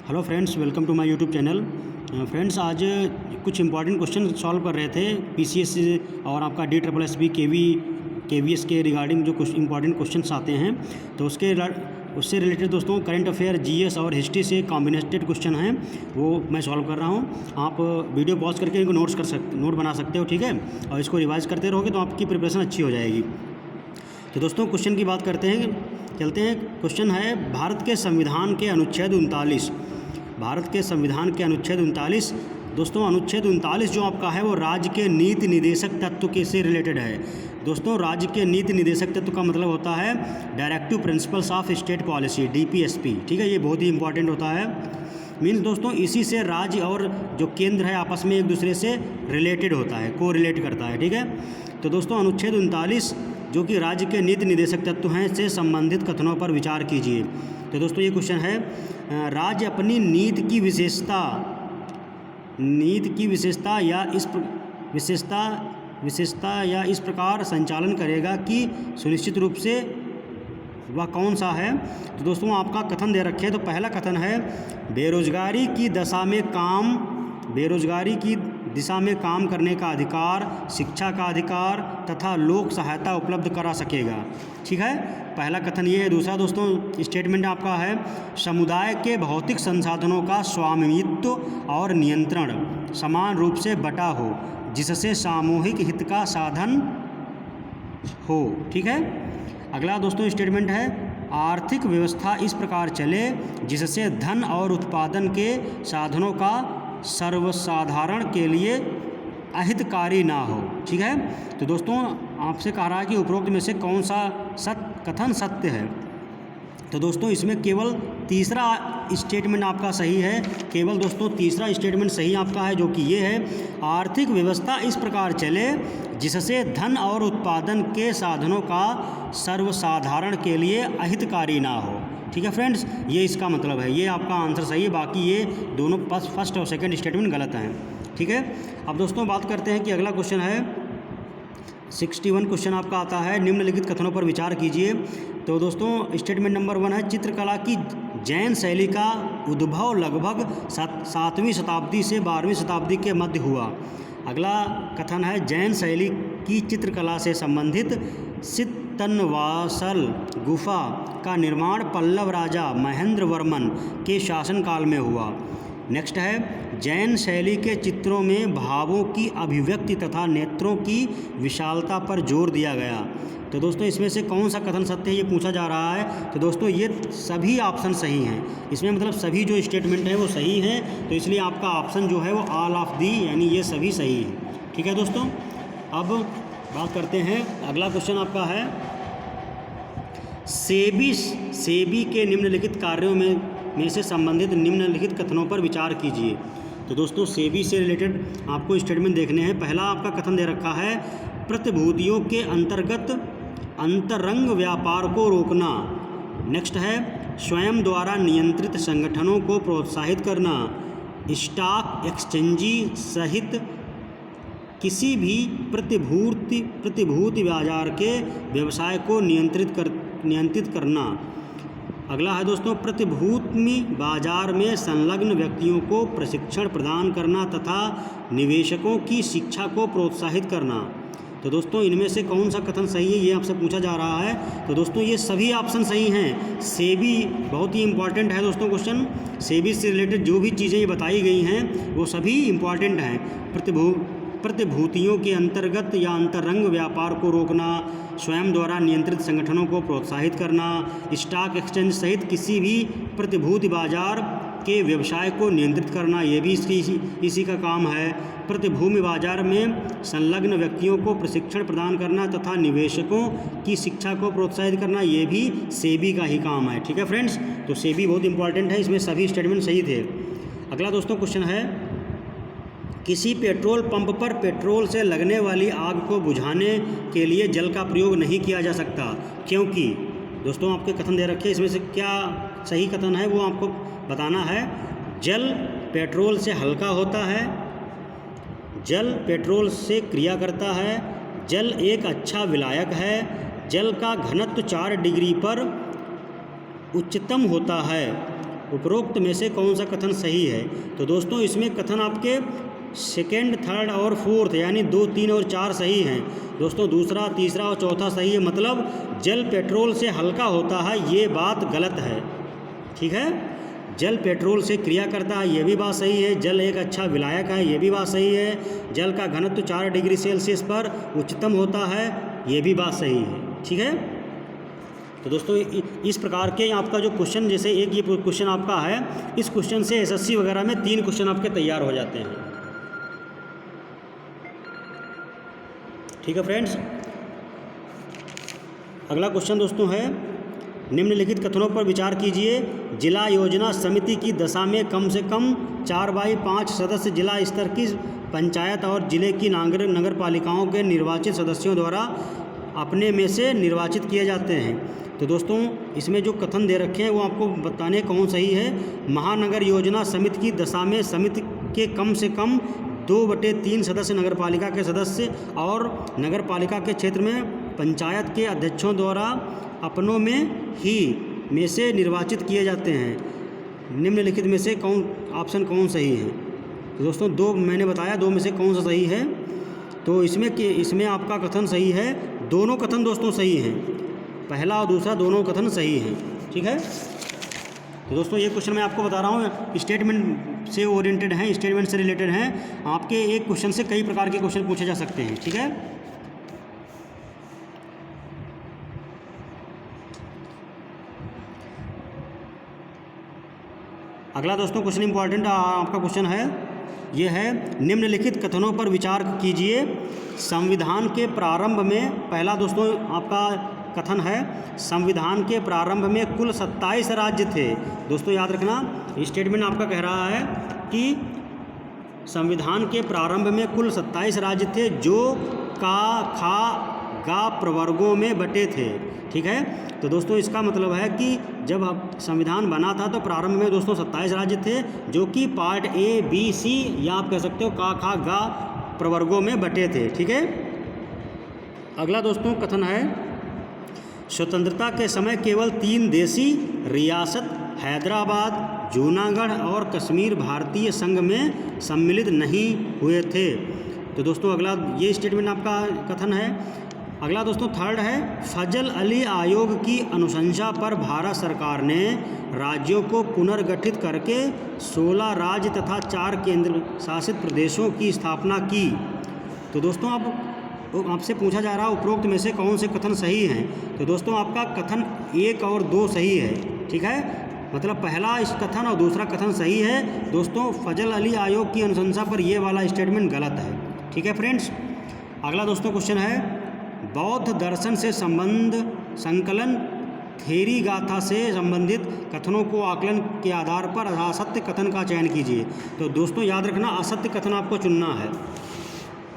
Hello friends, welcome to my YouTube channel. Friends, आज कुछ important question solve कर रहे थे पीसीएस और आपका DSSB केवीएस के रिगार्डिंग जो कुछ इंपॉर्टेंट क्वेश्चंस आते हैं, तो उससे रिलेटेड दोस्तों करंट अफेयर, जीएस और हिस्ट्री से कॉम्बिनेटेड क्वेश्चन हैं, वो मैं सॉल्व कर रहा हूँ। आप वीडियो पॉज करके इनको नोट बना सकते हो, ठीक है, और इसको रिवाइज करते रहोगे तो आपकी प्रिपरेशन अच्छी हो जाएगी। तो दोस्तों क्वेश्चन की बात करते हैं, चलते हैं। क्वेश्चन है भारत के संविधान के अनुच्छेद 39। भारत के संविधान के अनुच्छेद 39 दोस्तों, अनुच्छेद 39 जो आपका है वो राज्य के नीति निदेशक तत्व के से रिलेटेड है। दोस्तों, राज्य के नीति निदेशक तत्व का मतलब होता है directive principles of state policy, DPSP, ठीक है। ये बहुत ही इंपॉर्टेंट होता है। मीन्स दोस्तों, इसी से राज्य और जो केंद्र है आपस में एक दूसरे से रिलेटेड होता है, को रिलेट करता है, ठीक है। तो दोस्तों अनुच्छेद 39 जो कि राज्य के नीति निदेशक तत्व हैं से संबंधित कथनों पर विचार कीजिए। तो दोस्तों ये क्वेश्चन है, राज्य अपनी नीति की विशेषता या इस प्रकार संचालन करेगा कि सुनिश्चित रूप से वह कौन सा है। तो दोस्तों आपका कथन दे रखे हैं। तो पहला कथन है बेरोजगारी की दिशा में काम करने का अधिकार, शिक्षा का अधिकार तथा लोक सहायता उपलब्ध करा सकेगा, ठीक है। पहला कथन ये है। दूसरा दोस्तों स्टेटमेंट आपका है समुदाय के भौतिक संसाधनों का स्वामित्व और नियंत्रण समान रूप से बटा हो जिससे सामूहिक हित का साधन हो, ठीक है। अगला दोस्तों स्टेटमेंट है आर्थिक व्यवस्था इस प्रकार चले जिससे धन और उत्पादन के साधनों का सर्वसाधारण के लिए अहितकारी ना हो, ठीक है। तो दोस्तों आपसे कह रहा है कि उपरोक्त में से कौन सा कथन सत्य है। तो दोस्तों इसमें केवल तीसरा स्टेटमेंट आपका सही है। केवल दोस्तों तीसरा स्टेटमेंट सही आपका है, जो कि ये है आर्थिक व्यवस्था इस प्रकार चले जिससे धन और उत्पादन के साधनों का सर्वसाधारण के लिए अहितकारी ना हो, ठीक है फ्रेंड्स। ये इसका मतलब है, ये आपका आंसर सही है। बाकी ये दोनों फर्स्ट और सेकंड स्टेटमेंट गलत हैं, ठीक है। अब दोस्तों बात करते हैं कि अगला क्वेश्चन है 61 क्वेश्चन आपका आता है निम्नलिखित कथनों पर विचार कीजिए। तो दोस्तों स्टेटमेंट नंबर 1 है चित्रकला की जैन शैली का उद्भव लगभग 7वीं शताब्दी से 12वीं शताब्दी के मध्य हुआ। अगला कथन है जैन शैली की चित्रकला से संबंधित सित्तनवासल गुफा का निर्माण पल्लव राजा महेंद्र वर्मन के शासनकाल में हुआ। नेक्स्ट है जैन शैली के चित्रों में भावों की अभिव्यक्ति तथा नेत्रों की विशालता पर जोर दिया गया। तो दोस्तों इसमें से कौन सा कथन सत्य है ये पूछा जा रहा है। तो दोस्तों ये सभी ऑप्शन सही हैं, इसमें मतलब सभी जो स्टेटमेंट हैं वो सही हैं। तो इसलिए आपका ऑप्शन जो है वो ऑल ऑफ दी, यानी ये सभी सही हैं, ठीक है दोस्तों। अब बात करते हैं, अगला क्वेश्चन आपका है सेबी के निम्नलिखित कार्यों में से संबंधित निम्नलिखित कथनों पर विचार कीजिए। तो दोस्तों सेबी से रिलेटेड आपको स्टेटमेंट देखने हैं। पहला आपका कथन दे रखा है प्रतिभूतियों के अंतर्गत अंतरंग व्यापार को रोकना। नेक्स्ट है स्वयं द्वारा नियंत्रित संगठनों को प्रोत्साहित करना, स्टॉक एक्सचेंजी सहित किसी भी प्रतिभूति बाजार के व्यवसाय को नियंत्रित करना। अगला है दोस्तों प्रतिभूति बाजार में संलग्न व्यक्तियों को प्रशिक्षण प्रदान करना तथा निवेशकों की शिक्षा को प्रोत्साहित करना। तो दोस्तों इनमें से कौन सा कथन सही है ये आपसे पूछा जा रहा है। तो दोस्तों ये सभी ऑप्शन सही हैं। सेबी बहुत ही इंपॉर्टेंट है दोस्तों क्वेश्चन। सेबी से रिलेटेड जो भी चीज़ें ये बताई गई हैं वो सभी इंपॉर्टेंट हैं। प्रतिभूतियों के अंतर्गत या अंतरंग व्यापार को रोकना, स्वयं द्वारा नियंत्रित संगठनों को प्रोत्साहित करना, स्टॉक एक्सचेंज सहित किसी भी प्रतिभूति बाजार के व्यवसाय को नियंत्रित करना, ये भी इसी का काम है। प्रतिभूति बाजार में संलग्न व्यक्तियों को प्रशिक्षण प्रदान करना तथा निवेशकों की शिक्षा को प्रोत्साहित करना, ये भी सेबी का ही काम है, ठीक है फ्रेंड्स। तो सेबी बहुत इंपॉर्टेंट है, इसमें सभी स्टेटमेंट सही थे। अगला दोस्तों क्वेश्चन है किसी पेट्रोल पंप पर पेट्रोल से लगने वाली आग को बुझाने के लिए जल का प्रयोग नहीं किया जा सकता क्योंकि। दोस्तों आपके कथन दे रखे, इसमें से क्या सही कथन है वो आपको बताना है। जल पेट्रोल से हल्का होता है, जल पेट्रोल से क्रिया करता है, जल एक अच्छा विलायक है, जल का घनत्व 4 डिग्री पर उच्चतम होता है, उपरोक्त में से कौन सा कथन सही है? तो दोस्तों इसमें कथन आपके सेकेंड, थर्ड और फोर्थ यानी 2, 3 और 4 सही हैं। दोस्तों दूसरा, तीसरा और चौथा सही है, मतलब जल पेट्रोल से हल्का होता है, ये बात गलत है। ठीक है, जल पेट्रोल से क्रिया करता है, ये भी बात सही है। जल एक अच्छा विलायक है, ये भी बात सही है। जल का घनत्व 4 डिग्री सेल्सियस पर उच्चतम होता है, ये भी बात सही है। ठीक है, तो दोस्तों इस प्रकार के आपका जो क्वेश्चन, जैसे एक ये क्वेश्चन आपका है, इस क्वेश्चन से एसएससी वगैरह में 3 क्वेश्चन आपके तैयार हो जाते हैं। ठीक है फ्रेंड्स, अगला क्वेश्चन दोस्तों है, निम्नलिखित कथनों पर विचार कीजिए। जिला योजना समिति की दशा में कम से कम 4/5 सदस्य जिला स्तर की पंचायत और जिले की नगर पालिकाओं के निर्वाचित सदस्यों द्वारा अपने में से निर्वाचित किए जाते हैं। तो दोस्तों इसमें जो कथन दे रखे हैं वो आपको बताने कौन सही है। महानगर योजना समिति की दशा में समिति के कम से कम 2/3 सदस्य नगरपालिका के सदस्य और नगरपालिका के क्षेत्र में पंचायत के अध्यक्षों द्वारा अपनों में से निर्वाचित किए जाते हैं। निम्नलिखित में से ऑप्शन कौन सही है? तो दोस्तों 2 मैंने बताया, 2 में से कौन सा सही है? तो इसमें आपका कथन सही है, दोनों कथन दोस्तों सही हैं, पहला और दूसरा दोनों कथन सही हैं। ठीक है, तो दोस्तों ये क्वेश्चन मैं आपको बता रहा हूँ, स्टेटमेंट से ओरिएंटेड हैं, स्टेटमेंट से रिलेटेड हैं। आपके एक क्वेश्चन से कई प्रकार के क्वेश्चन पूछे जा सकते हैं। ठीक है, अगला दोस्तों क्वेश्चन इंपॉर्टेंट आपका क्वेश्चन है, ये है, निम्नलिखित कथनों पर विचार कीजिए। संविधान के प्रारंभ में, पहला दोस्तों आपका कथन है, संविधान के प्रारंभ में कुल 27 राज्य थे। दोस्तों याद रखना, स्टेटमेंट आपका कह रहा है कि संविधान के प्रारंभ में कुल 27 राज्य थे जो का, खा, गा प्रवर्गों में बटे थे। ठीक है, तो दोस्तों इसका मतलब है कि जब संविधान बना था तो प्रारंभ में दोस्तों 27 राज्य थे जो कि पार्ट ए, बी, सी या आप कह सकते हो का, खा, गा प्रवर्गों में बटे थे। ठीक है, अगला दोस्तों कथन है, स्वतंत्रता के समय केवल 3 देशी रियासत हैदराबाद, जूनागढ़ और कश्मीर भारतीय संघ में सम्मिलित नहीं हुए थे। तो दोस्तों अगला ये स्टेटमेंट आपका कथन है। अगला दोस्तों थर्ड है, फजल अली आयोग की अनुशंसा पर भारत सरकार ने राज्यों को पुनर्गठित करके 16 राज्य तथा 4 केंद्र शासित प्रदेशों की स्थापना की। तो दोस्तों अब आपसे पूछा जा रहा है उपरोक्त में से कौन से कथन सही हैं? तो दोस्तों आपका कथन 1 और 2 सही है। ठीक है, मतलब पहला इस कथन और दूसरा कथन सही है। दोस्तों फजल अली आयोग की अनुशंसा पर ये वाला स्टेटमेंट गलत है। ठीक है फ्रेंड्स, अगला दोस्तों क्वेश्चन है, बौद्ध दर्शन से संकलन थेरी गाथा से संबंधित कथनों को आकलन के आधार पर असत्य कथन का चयन कीजिए। तो दोस्तों याद रखना, असत्य कथन आपको चुनना है।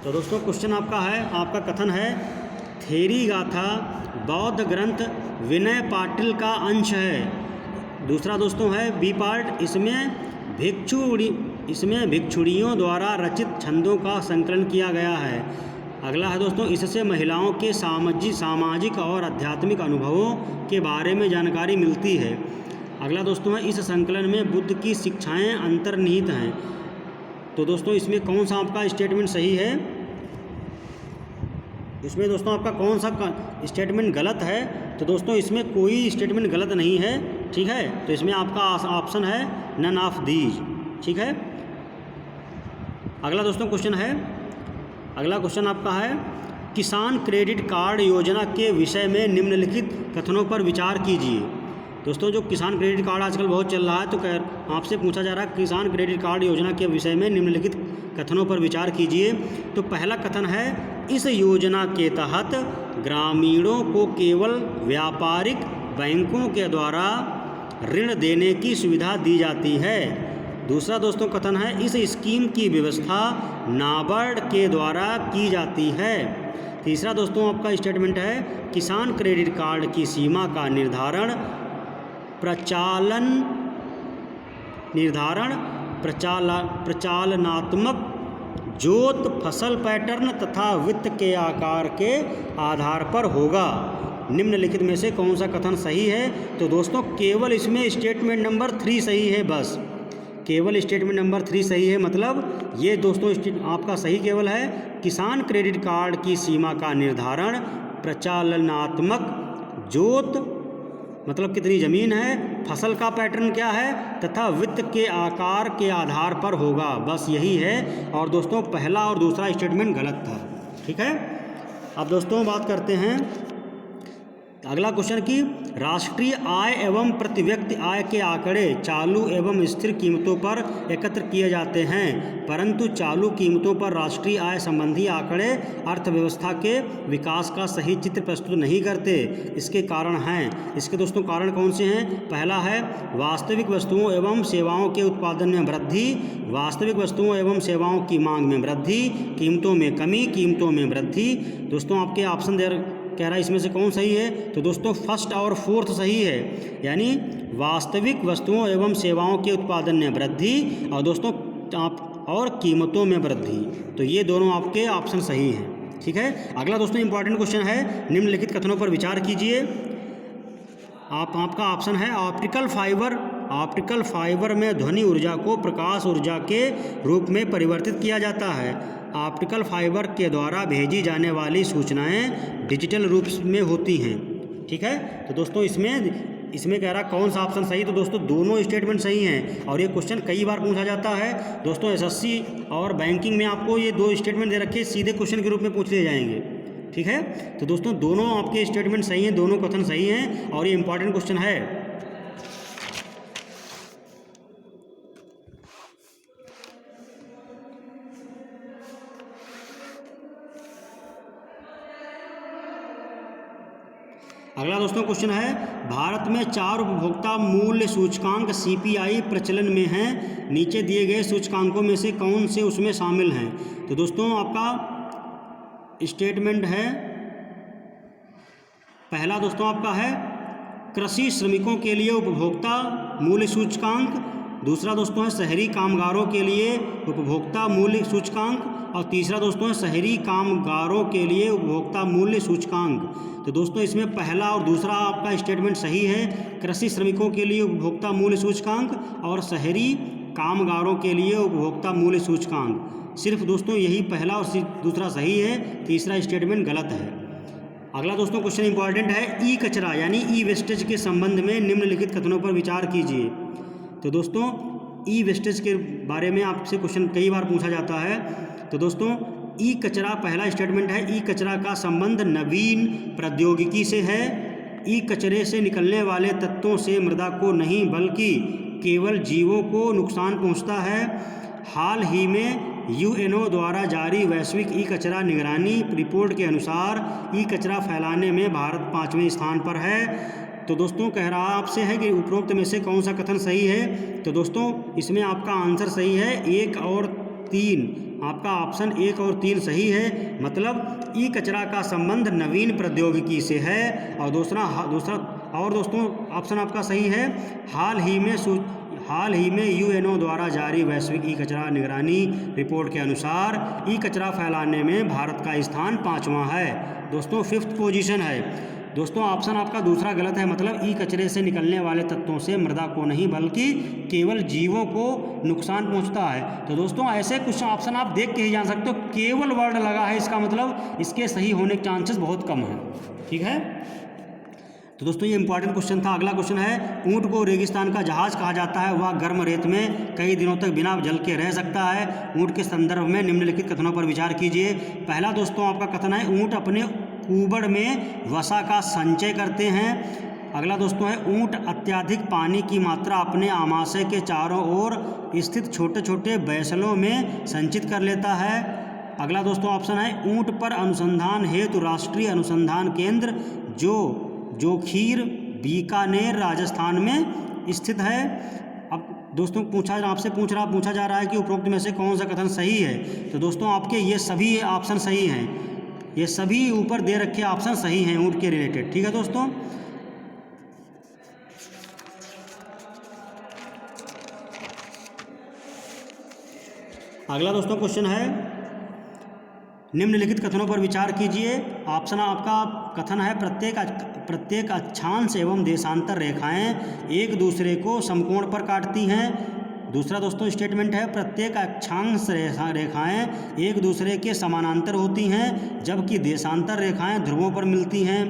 तो दोस्तों क्वेश्चन आपका कथन है, थेरी गाथा बौद्ध ग्रंथ विनय पाटिल का अंश है। दूसरा दोस्तों है बी पार्ट, इसमें भिक्षुणियों द्वारा रचित छंदों का संकलन किया गया है। अगला है दोस्तों, इससे महिलाओं के सामाजिक और आध्यात्मिक अनुभवों के बारे में जानकारी मिलती है। अगला दोस्तों है, इस संकलन में बुद्ध की शिक्षाएं अंतर्निहित हैं। तो दोस्तों इसमें कौन सा आपका स्टेटमेंट सही है? इसमें दोस्तों आपका कौन सा स्टेटमेंट गलत है? तो दोस्तों इसमें कोई स्टेटमेंट गलत नहीं है। ठीक है, तो इसमें आपका ऑप्शन है नन ऑफ दीज। ठीक है, अगला दोस्तों क्वेश्चन है, अगला क्वेश्चन आपका है, किसान क्रेडिट कार्ड योजना के विषय में निम्नलिखित कथनों पर विचार कीजिए। दोस्तों जो किसान क्रेडिट कार्ड आजकल बहुत चल रहा है, तो आपसे पूछा जा रहा है किसान क्रेडिट कार्ड योजना के विषय में निम्नलिखित कथनों पर विचार कीजिए। तो पहला कथन है, इस योजना के तहत ग्रामीणों को केवल व्यापारिक बैंकों के द्वारा ऋण देने की सुविधा दी जाती है। दूसरा दोस्तों कथन है, इस स्कीम की व्यवस्था नाबार्ड के द्वारा की जाती है। तीसरा दोस्तों आपका स्टेटमेंट है, किसान क्रेडिट कार्ड की सीमा का निर्धारण प्रचालनात्मक जोत, फसल पैटर्न तथा वित्त के आकार के आधार पर होगा। निम्नलिखित में से कौन सा कथन सही है? तो दोस्तों केवल इसमें स्टेटमेंट नंबर 3 सही है, बस केवल स्टेटमेंट नंबर 3 सही है। मतलब ये दोस्तों आपका सही केवल है, किसान क्रेडिट कार्ड की सीमा का निर्धारण प्रचालनात्मक जोत मतलब कितनी ज़मीन है, फसल का पैटर्न क्या है तथा वित्त के आकार के आधार पर होगा, बस यही है। और दोस्तों पहला और दूसरा स्टेटमेंट गलत था। ठीक है, अब दोस्तों बात करते हैं अगला क्वेश्चन की, राष्ट्रीय आय एवं प्रति व्यक्ति आय के आंकड़े चालू एवं स्थिर कीमतों पर एकत्र किए जाते हैं, परंतु चालू कीमतों पर राष्ट्रीय आय संबंधी आंकड़े अर्थव्यवस्था के विकास का सही चित्र प्रस्तुत नहीं करते। इसके कारण हैं, इसके दोस्तों कारण कौन से हैं? पहला है वास्तविक वस्तुओं एवं सेवाओं के उत्पादन में वृद्धि, वास्तविक वस्तुओं एवं सेवाओं की मांग में वृद्धि, कीमतों में कमी, कीमतों में वृद्धि। दोस्तों आपके ऑप्शन कह रहा है इसमें से कौन सही है? तो दोस्तों फर्स्ट और फोर्थ सही है, यानी वास्तविक वस्तुओं एवं सेवाओं के उत्पादन में वृद्धि और दोस्तों और कीमतों में वृद्धि, तो ये दोनों आपके ऑप्शन सही हैं। ठीक है, अगला दोस्तों इंपॉर्टेंट क्वेश्चन है, निम्नलिखित कथनों पर विचार कीजिए। आपका ऑप्शन है ऑप्टिकल फाइबर, ऑप्टिकल फाइबर में ध्वनि ऊर्जा को प्रकाश ऊर्जा के रूप में परिवर्तित किया जाता है। ऑप्टिकल फाइबर के द्वारा भेजी जाने वाली सूचनाएं डिजिटल रूप में होती हैं। ठीक है, तो दोस्तों इसमें कह रहा कौन सा ऑप्शन सही? तो दोस्तों दोनों स्टेटमेंट सही हैं और ये क्वेश्चन कई बार पूछा जाता है। दोस्तों एसएससी और बैंकिंग में आपको ये दो स्टेटमेंट दे रखे, सीधे क्वेश्चन के रूप में पूछ लिए जाएंगे। ठीक है, तो दोस्तों दोनों आपके स्टेटमेंट सही हैं, दोनों कथन सही हैं और ये इंपॉर्टेंट क्वेश्चन है। अगला दोस्तों क्वेश्चन है, भारत में 4 उपभोक्ता मूल्य सूचकांक सीपीआई प्रचलन में हैं, नीचे दिए गए सूचकांकों में से कौन से उसमें शामिल हैं? तो दोस्तों आपका स्टेटमेंट है, पहला दोस्तों आपका है कृषि श्रमिकों के लिए उपभोक्ता मूल्य सूचकांक, दूसरा दोस्तों है शहरी कामगारों के लिए उपभोक्ता मूल्य सूचकांक और तीसरा दोस्तों है शहरी कामगारों के लिए उपभोक्ता मूल्य सूचकांक। तो दोस्तों इसमें पहला और दूसरा आपका स्टेटमेंट सही है, कृषि श्रमिकों के लिए उपभोक्ता मूल्य सूचकांक और शहरी कामगारों के लिए उपभोक्ता मूल्य सूचकांक। सिर्फ दोस्तों यही पहला और दूसरा सही है, तीसरा स्टेटमेंट गलत है। अगला दोस्तों क्वेश्चन इंपॉर्टेंट है, ई कचरा यानी ई वेस्टेज के संबंध में निम्नलिखित कथनों पर विचार कीजिए। तो दोस्तों ई वेस्टेज के बारे में आपसे क्वेश्चन कई बार पूछा जाता है। तो दोस्तों ई कचरा, पहला स्टेटमेंट है, ई कचरा का संबंध नवीन प्रौद्योगिकी से है। ई कचरे से निकलने वाले तत्वों से मृदा को नहीं बल्कि केवल जीवों को नुकसान पहुंचता है। हाल ही में यूएनओ द्वारा जारी वैश्विक ई कचरा निगरानी रिपोर्ट के अनुसार ई कचरा फैलाने में भारत 5वें स्थान पर है। तो दोस्तों कह रहा आपसे है कि उपरोक्त में से कौन सा कथन सही है? तो दोस्तों इसमें आपका आंसर सही है 1 और 3, आपका ऑप्शन 1 और 3 सही है। मतलब ई कचरा का संबंध नवीन प्रौद्योगिकी से है और दूसरा और दोस्तों ऑप्शन आपका सही है, हाल ही में यूएनओ द्वारा जारी वैश्विक ई कचरा निगरानी रिपोर्ट के अनुसार ई कचरा फैलाने में भारत का स्थान 5वां है। दोस्तों 5th पोजीशन है। दोस्तों ऑप्शन आपका दूसरा गलत है, मतलब ई कचरे से निकलने वाले तत्वों से मृदा को नहीं बल्कि केवल जीवों को नुकसान पहुंचता है। तो दोस्तों ऐसे कुछ ऑप्शन आप देख के ही जान सकते हो, केवल वर्ड लगा है, इसका मतलब इसके सही होने के चांसेस बहुत कम हैं। ठीक है, तो दोस्तों ये इंपॉर्टेंट क्वेश्चन था। अगला क्वेश्चन है, ऊंट को रेगिस्तान का जहाज कहा जाता है, वह गर्म रेत में कई दिनों तक बिना जल के रह सकता है। ऊंट के संदर्भ में निम्नलिखित कथनों पर विचार कीजिए। पहला दोस्तों आपका कथन है, ऊंट अपने ऊबड़ में वसा का संचय करते हैं। अगला दोस्तों है, ऊंट अत्यधिक पानी की मात्रा अपने आमाशय के चारों ओर स्थित छोटे छोटे बैसलों में संचित कर लेता है। अगला दोस्तों ऑप्शन है, ऊंट पर अनुसंधान हेतु राष्ट्रीय अनुसंधान केंद्र जोखीर बीकानेर राजस्थान में स्थित है। अब दोस्तों पूछा जा रहा है कि उपरोक्त में से कौन सा कथन सही है? तो दोस्तों आपके ये सभी ऑप्शन सही हैं, ये सभी ऊपर दे रखे ऑप्शन सही हैं ऊंट के रिलेटेड। ठीक है दोस्तों, अगला दोस्तों क्वेश्चन है, निम्नलिखित कथनों पर विचार कीजिए। ऑप्शन आपका कथन है प्रत्येक अक्षांश एवं देशांतर रेखाएं एक दूसरे को समकोण पर काटती हैं। दूसरा दोस्तों स्टेटमेंट है प्रत्येक अक्षांश रेखाएं एक दूसरे के समानांतर होती हैं जबकि देशांतर रेखाएं ध्रुवों पर मिलती हैं।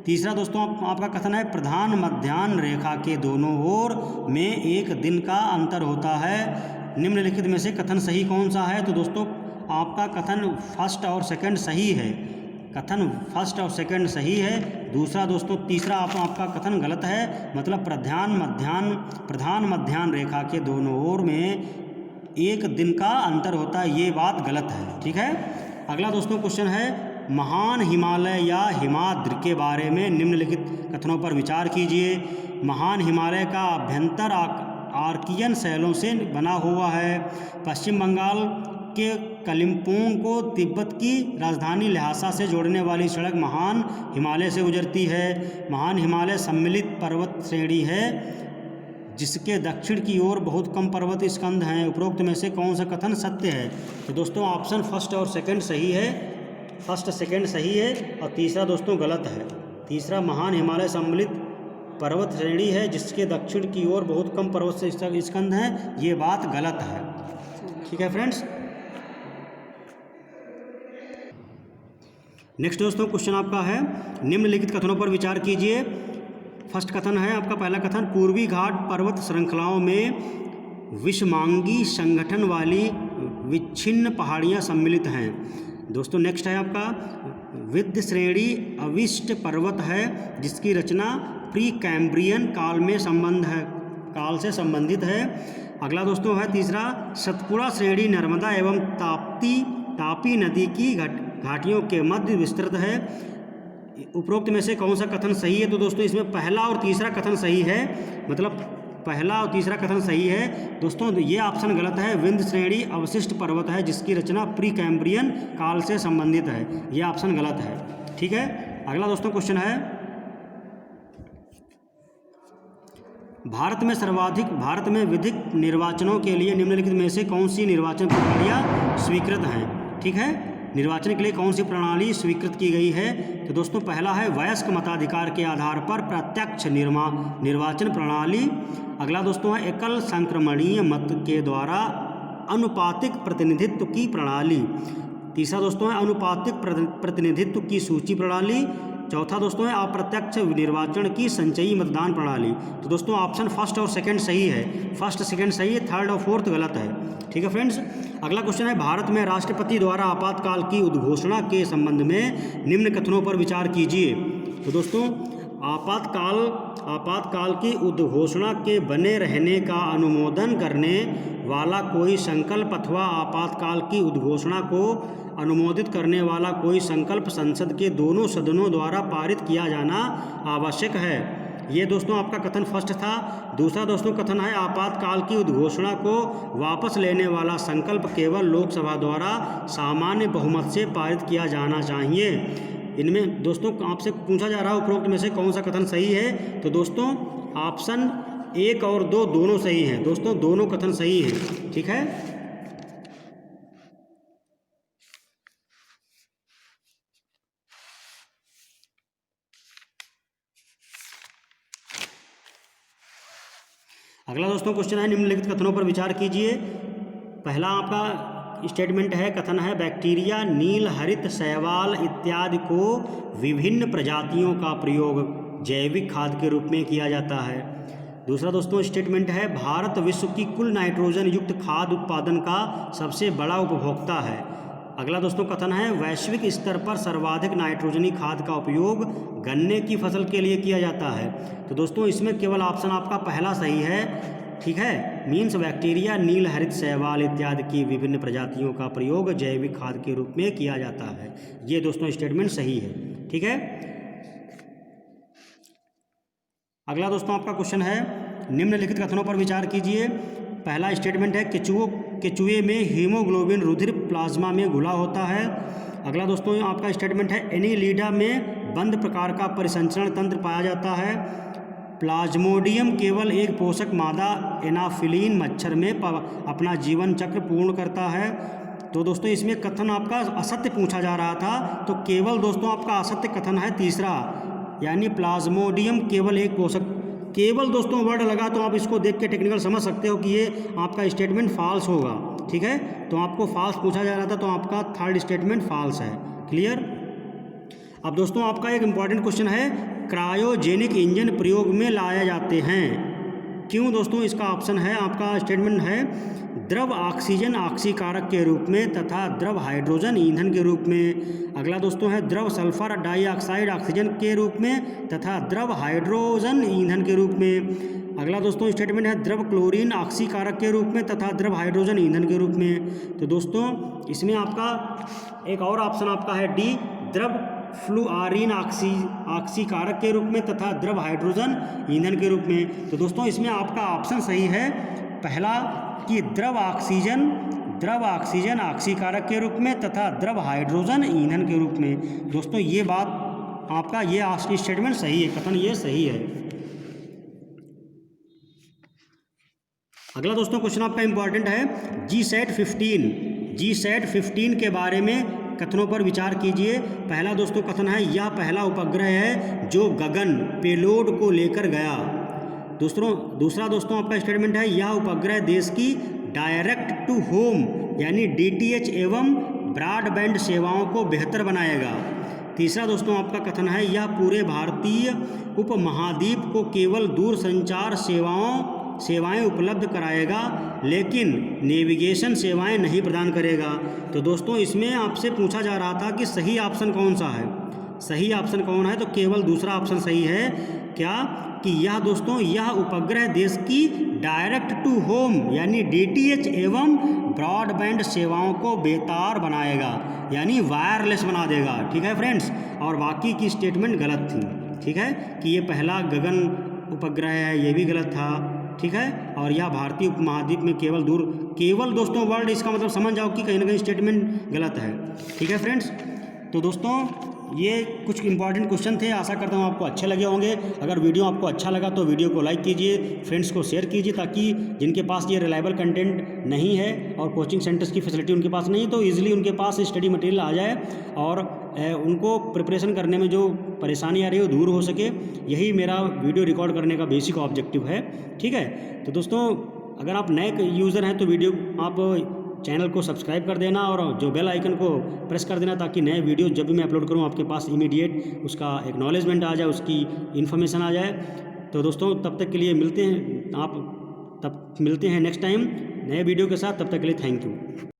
तीसरा दोस्तों आपका कथन है प्रधान मध्याह्न रेखा के दोनों ओर में एक दिन का अंतर होता है। निम्नलिखित में से कथन सही कौन सा है? तो दोस्तों आपका कथन फर्स्ट और सेकंड सही है। कथन फर्स्ट और सेकंड सही है। दूसरा दोस्तों तीसरा आपका कथन गलत है। मतलब प्रधान मध्याह्न रेखा के दोनों ओर में एक दिन का अंतर होता है, ये बात गलत है। ठीक है। अगला दोस्तों क्वेश्चन है महान हिमालय या हिमाद्रि के बारे में निम्नलिखित कथनों पर विचार कीजिए। महान हिमालय का अभ्यंतर आर्कियन शैलों से बना हुआ है। पश्चिम बंगाल के कालिम्पोंग को तिब्बत की राजधानी ल्हासा से जोड़ने वाली सड़क महान हिमालय से गुजरती है। महान हिमालय सम्मिलित पर्वत श्रेणी है जिसके दक्षिण की ओर बहुत कम पर्वत स्कंध हैं। उपरोक्त में से कौन सा कथन सत्य है? तो दोस्तों ऑप्शन फर्स्ट और सेकंड सही है। फर्स्ट सेकंड सही है और तीसरा दोस्तों गलत है। तीसरा महान हिमालय सम्मिलित पर्वत श्रेणी है जिसके दक्षिण की ओर बहुत कम पर्वत से स्कंध हैं, ये बात गलत है। ठीक है फ्रेंड्स। नेक्स्ट दोस्तों क्वेश्चन आपका है निम्नलिखित कथनों पर विचार कीजिए। फर्स्ट कथन है आपका पहला कथन पूर्वी घाट पर्वत श्रृंखलाओं में विषमांगी संगठन वाली विच्छिन्न पहाड़ियाँ सम्मिलित हैं। दोस्तों नेक्स्ट है आपका विद्य श्रेणी अविष्ट पर्वत है जिसकी रचना प्री कैम्ब्रियन काल से संबंधित है। अगला दोस्तों है तीसरा सतपुड़ा श्रेणी नर्मदा एवं तापी नदी की घाटियों के मध्य विस्तृत है। उपरोक्त में से कौन सा कथन सही है? तो दोस्तों इसमें पहला और तीसरा कथन सही है। मतलब पहला और तीसरा कथन सही है। दोस्तों ये ऑप्शन गलत है। विंध्य श्रेणी अवशिष्ट पर्वत है जिसकी रचना प्री कैम्ब्रियन काल से संबंधित है, ये ऑप्शन गलत है। ठीक है। अगला दोस्तों क्वेश्चन है भारत में विधिक निर्वाचनों के लिए निम्नलिखित में से कौन सी निर्वाचन प्रणालियाँ स्वीकृत हैं? ठीक है। निर्वाचन के लिए कौन सी प्रणाली स्वीकृत की गई है? तो दोस्तों पहला है वयस्क मताधिकार के आधार पर प्रत्यक्ष निर्वाचन प्रणाली। अगला दोस्तों है एकल संक्रमणीय मत के द्वारा अनुपातिक प्रतिनिधित्व की प्रणाली। तीसरा दोस्तों है अनुपातिक प्रतिनिधित्व की सूची प्रणाली। चौथा दोस्तों है अप्रत्यक्ष निर्वाचन की संचयी मतदान प्रणाली। तो दोस्तों ऑप्शन फर्स्ट और सेकंड सही है। फर्स्ट सेकंड सही है, थर्ड और फोर्थ गलत है। ठीक है फ्रेंड्स। अगला क्वेश्चन है भारत में राष्ट्रपति द्वारा आपातकाल की उद्घोषणा के संबंध में निम्न कथनों पर विचार कीजिए। तो दोस्तों आपातकाल की उद्घोषणा के बने रहने का अनुमोदन करने वाला कोई संकल्प अथवा आपातकाल की उद्घोषणा को अनुमोदित करने वाला कोई संकल्प संसद के दोनों सदनों द्वारा पारित किया जाना आवश्यक है। ये दोस्तों आपका कथन फर्स्ट था। दूसरा दोस्तों कथन है आपातकाल की उद्घोषणा को वापस लेने वाला संकल्प केवल लोकसभा द्वारा सामान्य बहुमत से पारित किया जाना चाहिए। इनमें दोस्तों आपसे पूछा जा रहा है उपरोक्त में से कौन सा कथन सही है? तो दोस्तों ऑप्शन 1 और 2 दोनों सही हैं। दोस्तों दोनों कथन सही हैं। ठीक है। अगला दोस्तों क्वेश्चन है निम्नलिखित कथनों पर विचार कीजिए। पहला आपका स्टेटमेंट है कथन है बैक्टीरिया नील हरित शैवाल इत्यादि को विभिन्न प्रजातियों का प्रयोग जैविक खाद के रूप में किया जाता है। दूसरा दोस्तों स्टेटमेंट है भारत विश्व की कुल नाइट्रोजन युक्त खाद उत्पादन का सबसे बड़ा उपभोक्ता है। अगला दोस्तों कथन है वैश्विक स्तर पर सर्वाधिक नाइट्रोजनी खाद का उपयोग गन्ने की फसल के लिए किया जाता है। तो दोस्तों इसमें केवल ऑप्शन आपका पहला सही है। ठीक है। मीन्स बैक्टीरिया नील हरित शैवाल इत्यादि की विभिन्न प्रजातियों का प्रयोग जैविक खाद के रूप में किया जाता है। ये दोस्तों स्टेटमेंट सही है। ठीक है। अगला दोस्तों आपका क्वेश्चन है निम्नलिखित कथनों पर विचार कीजिए। पहला स्टेटमेंट है केचुए में हीमोग्लोबिन रुधिर प्लाज्मा में घुला होता है। अगला दोस्तों आपका स्टेटमेंट है एनीलिडा में बंद प्रकार का परिसंचरण तंत्र पाया जाता है। प्लाज्मोडियम केवल एक पोषक मादा एनाफिलीन मच्छर में अपना जीवन चक्र पूर्ण करता है। तो दोस्तों इसमें कथन आपका असत्य पूछा जा रहा था, तो केवल दोस्तों आपका असत्य कथन है तीसरा, यानी प्लाज्मोडियम केवल एक पोषक। केवल दोस्तों वर्ड लगा तो आप इसको देख के टेक्निकल समझ सकते हो कि ये आपका स्टेटमेंट फॉल्स होगा। ठीक है, तो आपको फॉल्स पूछा जा रहा था, तो आपका थर्ड स्टेटमेंट फॉल्स है। क्लियर। अब दोस्तों आपका एक इम्पॉर्टेंट क्वेश्चन है, क्रायोजेनिक इंजन प्रयोग में लाए जाते हैं क्यों। दोस्तों इसका ऑप्शन है, आपका स्टेटमेंट है, द्रव ऑक्सीजन ऑक्सीकारक के रूप में तथा द्रव हाइड्रोजन ईंधन के रूप में। अगला दोस्तों है, द्रव सल्फर डाइऑक्साइड ऑक्सीजन के रूप में तथा द्रव हाइड्रोजन ईंधन के रूप में। अगला दोस्तों स्टेटमेंट है, द्रव क्लोरीन ऑक्सीकारक के रूप में तथा द्रव हाइड्रोजन ईंधन के रूप में। तो दोस्तों इसमें आपका एक और ऑप्शन आपका है डी, द्रव फ्लुआरीन ऑक्सीकारक के रूप में तथा द्रव हाइड्रोजन ईंधन के रूप में। तो दोस्तों इसमें आपका ऑप्शन सही है पहला, कि द्रव ऑक्सीजन ऑक्सीकारक के रूप में तथा द्रव हाइड्रोजन ईंधन के रूप में। दोस्तों ये बात आपका ये स्टेटमेंट सही है, कथन ये सही है। अगला दोस्तों क्वेश्चन आपका इंपॉर्टेंट है, जी सैट 15 के बारे में कथनों पर विचार कीजिए। पहला दोस्तों कथन है, यह पहला उपग्रह है जो गगन पेलोड को लेकर गया। दूसरा दोस्तों आपका स्टेटमेंट है, यह उपग्रह देश की डायरेक्ट टू होम यानी DTH एवं ब्रॉडबैंड सेवाओं को बेहतर बनाएगा। तीसरा दोस्तों आपका कथन है, यह पूरे भारतीय उपमहाद्वीप को केवल दूरसंचार सेवाएं उपलब्ध कराएगा लेकिन नेविगेशन सेवाएं नहीं प्रदान करेगा। तो दोस्तों इसमें आपसे पूछा जा रहा था कि सही ऑप्शन कौन सा है, सही ऑप्शन कौन है, तो केवल दूसरा ऑप्शन सही है। क्या कि यह दोस्तों यह उपग्रह देश की डायरेक्ट टू होम यानी DTH एवं ब्रॉडबैंड सेवाओं को बेतार बनाएगा यानी वायरलेस बना देगा। ठीक है फ्रेंड्स, और बाकी की स्टेटमेंट गलत थी। ठीक है, कि ये पहला गगन उपग्रह है ये भी गलत था। ठीक है, और यह भारतीय उपमहाद्वीप में केवल दोस्तों वर्ड, इसका मतलब समझ जाओ कि कहीं ना कहीं स्टेटमेंट गलत है। ठीक है फ्रेंड्स, तो दोस्तों ये कुछ इंपॉर्टेंट क्वेश्चन थे, आशा करता हूँ आपको अच्छे लगे होंगे। अगर वीडियो आपको अच्छा लगा तो वीडियो को लाइक कीजिए, फ्रेंड्स को शेयर कीजिए, ताकि जिनके पास ये रिलायबल कंटेंट नहीं है और कोचिंग सेंटर्स की फैसिलिटी उनके पास नहीं, तो ईजिली उनके पास स्टडी मटेरियल आ जाए और उनको प्रिपरेशन करने में जो परेशानी आ रही है वो दूर हो सके। यही मेरा वीडियो रिकॉर्ड करने का बेसिक ऑब्जेक्टिव है। ठीक है, तो दोस्तों अगर आप नए यूज़र हैं तो वीडियो आप चैनल को सब्सक्राइब कर देना और जो बेल आइकन को प्रेस कर देना, ताकि नए वीडियो जब भी मैं अपलोड करूं आपके पास इमीडिएट उसका एक्नॉलेजमेंट आ जाए, उसकी इन्फॉर्मेशन आ जाए। तो दोस्तों तब तक के लिए मिलते हैं नेक्स्ट टाइम नए वीडियो के साथ। तब तक के लिए थैंक यू।